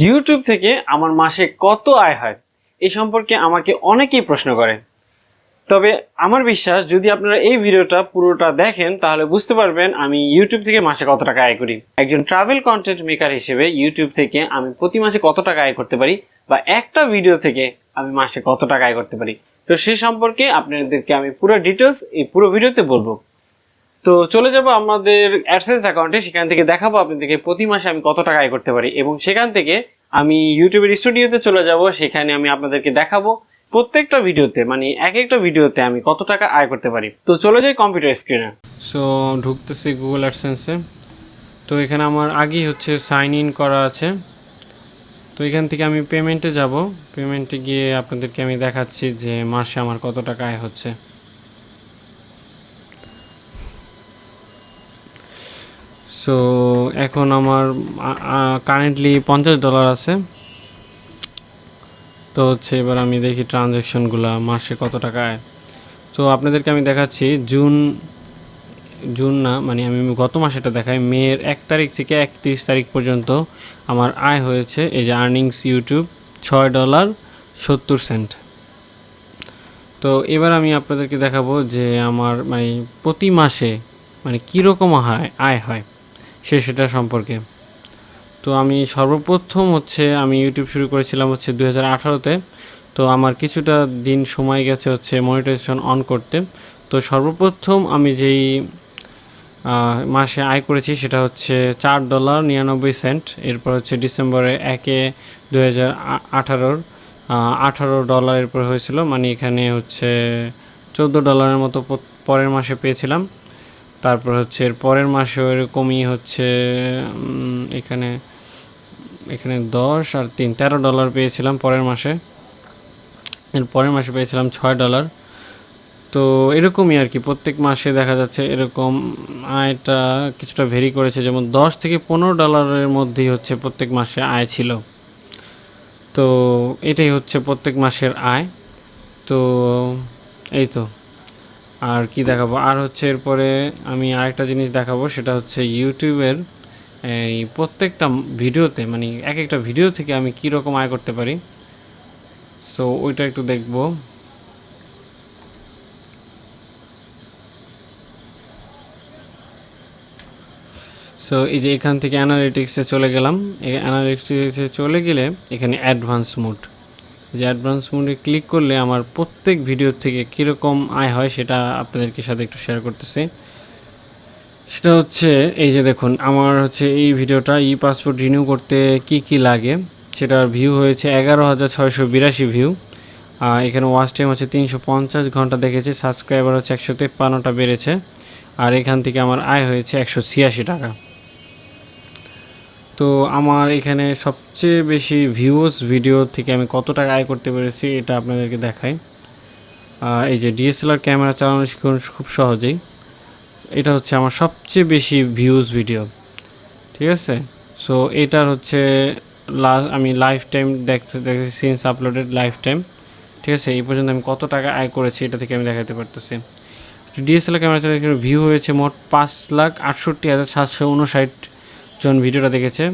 YouTube থেকে আমার মাসে কত আয় হয় এই সম্পর্কে আমাকে অনেকেই প্রশ্ন করে। তবে আমার বিশ্বাস যদি আপনারা এই ভিডিওটা পুরোটা দেখেন তাহলে বুঝতে পারবেন আমি ইউটিউব থেকে মাসে কত টাকা আয় করি। একজন ট্রাভেল কন্টেন্ট মেকার হিসেবে ইউটিউব থেকে আমি প্রতি মাসে কত টাকা আয় করতে পারি বা একটা ভিডিও থেকে আমি মাসে কত টাকা আয় করতে পারি, তো সেই সম্পর্কে আপনাদেরকে আমি পুরো ডিটেলস এই পুরো ভিডিওতে বলবো। তো চলে যাব আমাদের অ্যাডসেন্স অ্যাকাউন্টে, সেখান থেকে দেখাবো আপনাদেরকে প্রতি মাসে আমি কত টাকা আয় করতে পারি এবং সেখান থেকে আমি ইউটিউবের স্টুডিওতে চলে যাব, সেখানে আমি আপনাদেরকে দেখাবো প্রত্যেকটা ভিডিওতে মানে এক একটা ভিডিওতে আমি কত টাকা আয় করতে পারি। তো চলে যাই কম্পিউটার স্ক্রিনে। সো ঢুকতেছি গুগল অ্যাডসেন্সে। তো এখানে আমার আগেই হচ্ছে সাইন ইন করা আছে। তো এখান থেকে আমি পেমেন্টে যাব, পেমেন্টে গিয়ে আপনাদেরকে আমি দেখাচ্ছি যে মাসে আমার কত টাকা আয় হচ্ছে। সো এখন আমার কারেন্টলি $50 আছে। তো হচ্ছে এবার আমি দেখি ট্রানজ্যাকশনগুলো মাসে কত টাকা আয়। তো আপনাদেরকে আমি দেখাচ্ছি জুন না, মানে আমি গত মাসেটা দেখাই, মের 1 তারিখ থেকে 31 তারিখ পর্যন্ত আমার আয় হয়েছে। এই যে আর্নিংস ইউটিউব $6.70। তো এবার আমি আপনাদেরকে দেখাবো যে আমার মানে প্রতি মাসে মানে কীরকম আয় হয় সেটা সম্পর্কে। তো আমি সর্বপ্রথম হচ্ছে আমি ইউটিউব শুরু করেছিলাম হচ্ছে 2018-তে। তো আমার কিছুটা দিন সময় গেছে হচ্ছে মনিটাইজেশন অন করতে। তো সর্বপ্রথম আমি যেই মাসে আয় করেছি সেটা হচ্ছে $4.99। এরপর হচ্ছে ডিসেম্বরে 1-2018 $18 এরপর হয়েছিল, মানে এখানে হচ্ছে $14 মতো পরের মাসে পেয়েছিলাম। তারপর হচ্ছে এর পরের মাসেও এরকমই হচ্ছে এখানে 10 আর 3 $13 পেয়েছিলাম পরের মাসে। এর পরের মাসে পেয়েছিলাম $6। তো এরকমই আর কি প্রত্যেক মাসে দেখা যাচ্ছে এরকম আয়টা কিছুটা ভেরি করেছে, যেমন $10 থেকে $15 মধ্যেই হচ্ছে প্রত্যেক মাসে আয় ছিল। তো এটাই হচ্ছে প্রত্যেক মাসের আয়। তো এই তো আর কি দেখাবো, আর হচ্ছে এরপরে আমি আরেকটা জিনিস দেখাবো, সেটা হচ্ছে ইউটিউবের এই প্রত্যেকটা ভিডিওতে মানে এক একটা ভিডিও থেকে আমি কীরকম আয় করতে পারি। সো ওইটা একটু দেখবো। সো এই যে এখান থেকে অ্যানালিটিক্সে চলে গেলাম। এই অ্যানালিটিক্সে চলে গেলে এখানে অ্যাডভান্স মোড, যে অ্যাডভান্স মোডে ক্লিক করলে আমার প্রত্যেক ভিডিও থেকে কীরকম আয় হয় সেটা আপনাদেরকে সাথে একটু শেয়ার করতেছি। সেটা হচ্ছে এই যে দেখুন আমার হচ্ছে এই ভিডিওটা পাসপোর্ট রিনিউ করতে কি লাগে সেটার ভিউ হয়েছে 11,682 ভিউ। এখানে ওয়াচ টাইম হচ্ছে 350 ঘন্টা দেখেছে, সাবস্ক্রাইবার হচ্ছে 153টা বেড়েছে, আর এখান থেকে আমার আয় হয়েছে 186 টাকা। তো আমার এখানে সবচেয়ে বেশি ভিউজ ভিডিও থেকে আমি কত টাকা আয় করতে পেরেছি এটা আপনাদেরকে দেখাই। এই যে ডিএসএলআর ক্যামেরা চালানো শিখুন খুব সহজেই, এটা হচ্ছে আমার সবচেয়ে বেশি ভিউজ ভিডিও, ঠিক আছে। সো এটার হচ্ছে আমি লাইফ টাইম দেখছি সিন্স আপলোডেড লাইফ টাইম, ঠিক আছে। এই পর্যন্ত আমি কত টাকা আয় করেছি এটা থেকে আমি দেখাতে পারতেছি। ডিএসএলআর ক্যামেরা চালানো ভিউ হয়েছে মোট 5,68,759 জন ভিডিওটা দেখেছে।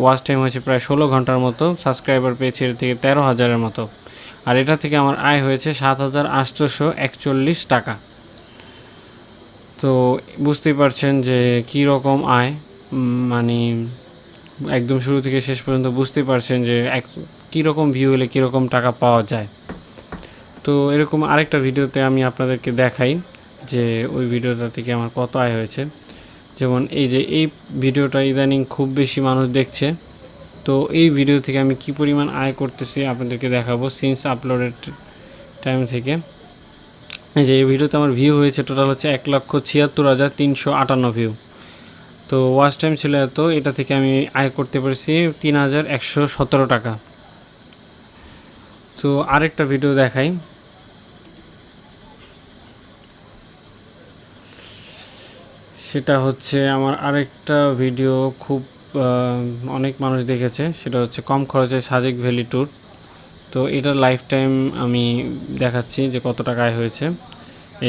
ওয়াচ টাইম হয়েছে প্রায় 16 ঘন্টার মতো, সাবস্ক্রাইবার পেয়েছে এর থেকে 13,000-এর মতো, আর এটা থেকে আমার আয় হয়েছে 7,841 টাকা। তো বুঝতেই পারছেন যে কী রকম আয়, মানে একদম শুরু থেকে শেষ পর্যন্ত বুঝতেই পারছেন যে কীরকম ভিউ হলে কীরকম টাকা পাওয়া যায়। তো এরকম আরেকটা ভিডিওতে আমি আপনাদেরকে দেখাই যে ওই ভিডিওটা থেকে আমার কত আয় হয়েছে। যেমন এই যে এই ভিডিওটা ইদানিং খুব বেশি মানুষ দেখছে, তো এই ভিডিও থেকে আমি কি পরিমাণ আয় করতেছি আপনাদেরকে দেখাবো সিন্স আপলোডেড টাইম থেকে। এই যে এই ভিডিওতে আমার ভিউ হয়েছে টোটাল হচ্ছে 1,76,358 ভিউ। তো ওয়াচ টাইম ছিল এত, এটা থেকে আমি আয় করতে পেরেছি 3,117 টাকা। তো আরেকটা ভিডিও দেখাই। সেটা হচ্ছে আমার আরেকটা ভিডিও খুব অনেক মানুষ দেখেছে, সেটা হচ্ছে কম খরচে সাজেক ভ্যালি ট্যুর। তো এটার লাইফ টাইম আমি দেখাচ্ছি যে কত টাকা আয় হয়েছে।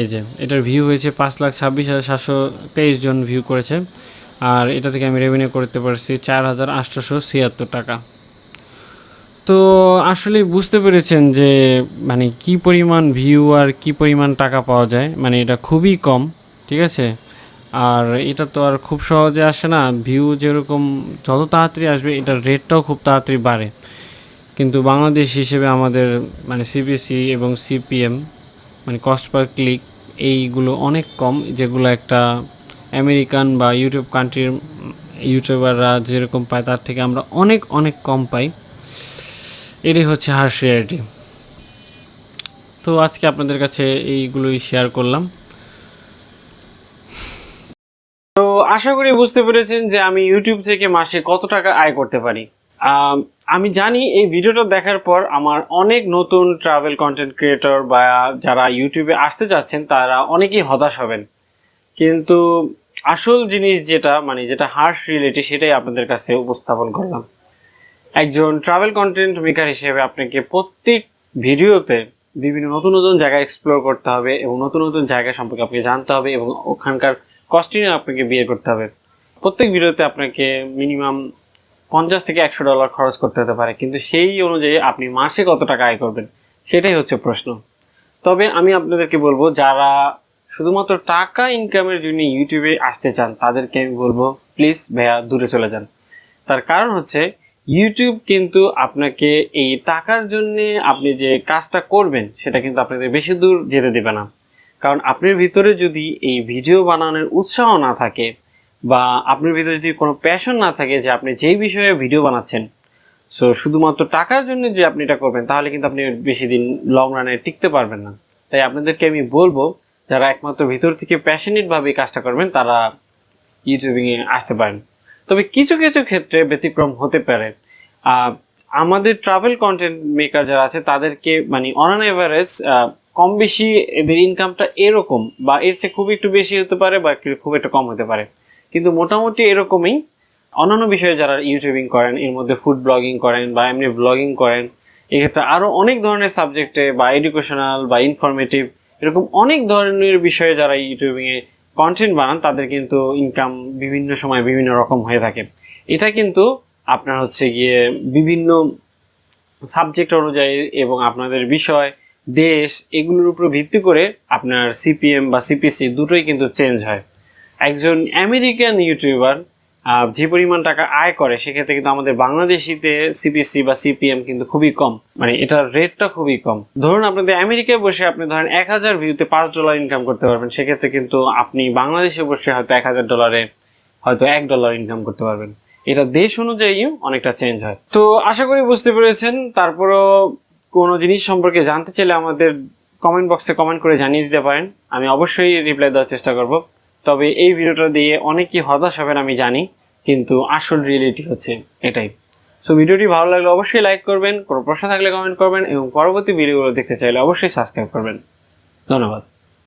এই যে এটার ভিউ হয়েছে 5,26,723 জন ভিউ করেছে, আর এটা থেকে আমি রেভিনিউ করতে পারছি 4,876 টাকা। তো আসলে বুঝতে পেরেছেন যে মানে কি পরিমাণ ভিউ আর কি পরিমাণ টাকা পাওয়া যায়, মানে এটা খুবই কম, ঠিক আছে। আর এটা তো আর খুব সহজে আসে না, ভিউ যেরকম যত তাড়াতাড়ি আসবে এটার রেটটাও খুব তাড়াতাড়ি বাড়ে। কিন্তু বাংলাদেশ হিসেবে আমাদের মানে সিপিসি এবং সিপিএম মানে কস্ট পার ক্লিক এইগুলো অনেক কম, যেগুলো একটা আমেরিকান বা ইউটিউব কান্ট্রির ইউটিউবাররা যেরকম পায় তার থেকে আমরা অনেক অনেক কম পাই। এটাই হচ্ছে হার্শ রিয়ালিটি। তো আজকে আপনাদের কাছে এইগুলোই শেয়ার করলাম। তো আশা করি বুঝতে পেরেছেন যে আমি ইউটিউব থেকে মাসে কত টাকা আয় করতে পারি। আমি জানি এই ভিডিওটা দেখার পর আমার অনেক নতুন ট্রাভেল কন্টেন্ট ক্রিয়েটর বা যারা ইউটিউবে আসতে যাচ্ছেন তারা অনেকেই হতাশ হবেন, কিন্তু আসল জিনিস যেটা মানে যেটা হার্শ রিয়েলিটি সেটাই আপনাদের কাছে উপস্থাপন করলাম। একজন ট্রাভেল কন্টেন্ট মেকার হিসেবে আপনাকে প্রত্যেক ভিডিওতে বিভিন্ন নতুন নতুন জায়গা এক্সপ্লোর করতে হবে এবং নতুন নতুন জায়গা সম্পর্কে আপনাকে জানতে হবে এবং ওখানকার কস্টিংয়ে আপনাকে বিয়ে করতে হবে। প্রত্যেক ভিডিওতে আপনাকে মিনিমাম $50 থেকে $100 খরচ করতে হতে পারে, কিন্তু সেই অনুযায়ী আপনি মাসে কত টাকা আয় করবেন সেটাই হচ্ছে প্রশ্ন। তবে আমি আপনাদেরকে বলবো যারা শুধুমাত্র টাকা ইনকামের জন্য ইউটিউবে আসতে চান তাদেরকে আমি বলবো প্লিজ ভাইয়া দূরে চলে যান। তার কারণ হচ্ছে ইউটিউব কিন্তু আপনাকে এই টাকার জন্য আপনি যে কাজটা করবেন সেটা কিন্তু আপনাদের বেশি দূর যেতে দেবে না। কারণ আপনার ভিতরে যদি এই ভিডিও বানানোর উৎসাহ না থাকে বা আপনার ভিতরে যদি কোনো প্যাশন না থাকে যে আপনি যেই বিষয়ে ভিডিও বানাচ্ছেন, সো শুধুমাত্র টাকার জন্য যে আপনি এটা করবেন তাহলে কিন্তু আপনি বেশি দিন লং রানে টিকতে পারবেন না। তাই আপনাদেরকে আমি বলবো যারা একমাত্র ভিতর থেকে প্যাশনেট ভাবে কাজটা করবেন তারা ইউটিউবিং এ আসতে পারেন। তবে কিছু কিছু ক্ষেত্রে ব্যতিক্রম হতে পারে। আমাদের ট্রাভেল কন্টেন্ট মেকার যারা আছে তাদেরকে মানে অন অ্যান এভারেজ কম বেশি এদের ইনকামটা এরকম বা এর চেয়ে খুব একটু বেশি হতে পারে বা খুব একটু কম হতে পারে, কিন্তু মোটামুটি এরকমই। অন্যান্য বিষয়ে যারা ইউটিউবিং করেন, এর মধ্যে ফুড ব্লগিং করেন বা এমনি ব্লগিং করেন, এক্ষেত্রে আরো অনেক ধরনের সাবজেক্টে বা এডুকেশনাল বা ইনফরমেটিভ এরকম অনেক ধরনের বিষয়ে যারা ইউটিউবিং এ কন্টেন্ট বানান তাদের কিন্তু ইনকাম বিভিন্ন সময় বিভিন্ন রকম হয়ে থাকে। এটা কিন্তু আপনার হচ্ছে গিয়ে বিভিন্ন সাবজেক্ট অনুযায়ী এবং আপনাদের বিষয়, দেশ এগুলোর উপর ভিত্তি করে আপনার সিপিএম বা সিপিসি দুটোই কিন্তু চেঞ্জ হয়। একজন আমেরিকান ইউটিউবার যে পরিমাণ টাকা আয় করে সেক্ষেত্রে কিন্তু আমাদের বাংলাদেশিতে সিপিসি বা সিপিএম কিন্তু খুবই কম, মানে এটার রেটটা খুবই কম। ধরুন আপনাদের আমেরিকায় বসে আপনি ধরেন 1000 ভিউতে $5 ইনকাম করতে পারবেন, সেক্ষেত্রে কিন্তু আপনি বাংলাদেশে বসে হয়তো $1000 হয়তো $1 ইনকাম করতে পারবেন। এটা দেশ অনুযায়ী অনেকটা চেঞ্জ হয়। তো আশা করি বুঝতে পেরেছেন। তারপরও কোনো জিনিস সম্পর্কে জানতে চাইলে আমাদের কমেন্ট বক্সে কমেন্ট করে জানিয়ে দিতে পারেন, আমি অবশ্যই রিপ্লাই দেওয়ার চেষ্টা করব। তবে এই ভিডিওটা দিয়ে অনেকেই হতাশ হবেন আমি জানি, কিন্তু আসল রিয়েলিটি হচ্ছে এটাই। সো ভিডিওটি ভালো লাগলে অবশ্যই লাইক করবেন, কোনো প্রশ্ন থাকলে কমেন্ট করবেন এবং পরবর্তী ভিডিওগুলো দেখতে চাইলে অবশ্যই সাবস্ক্রাইব করবেন। ধন্যবাদ।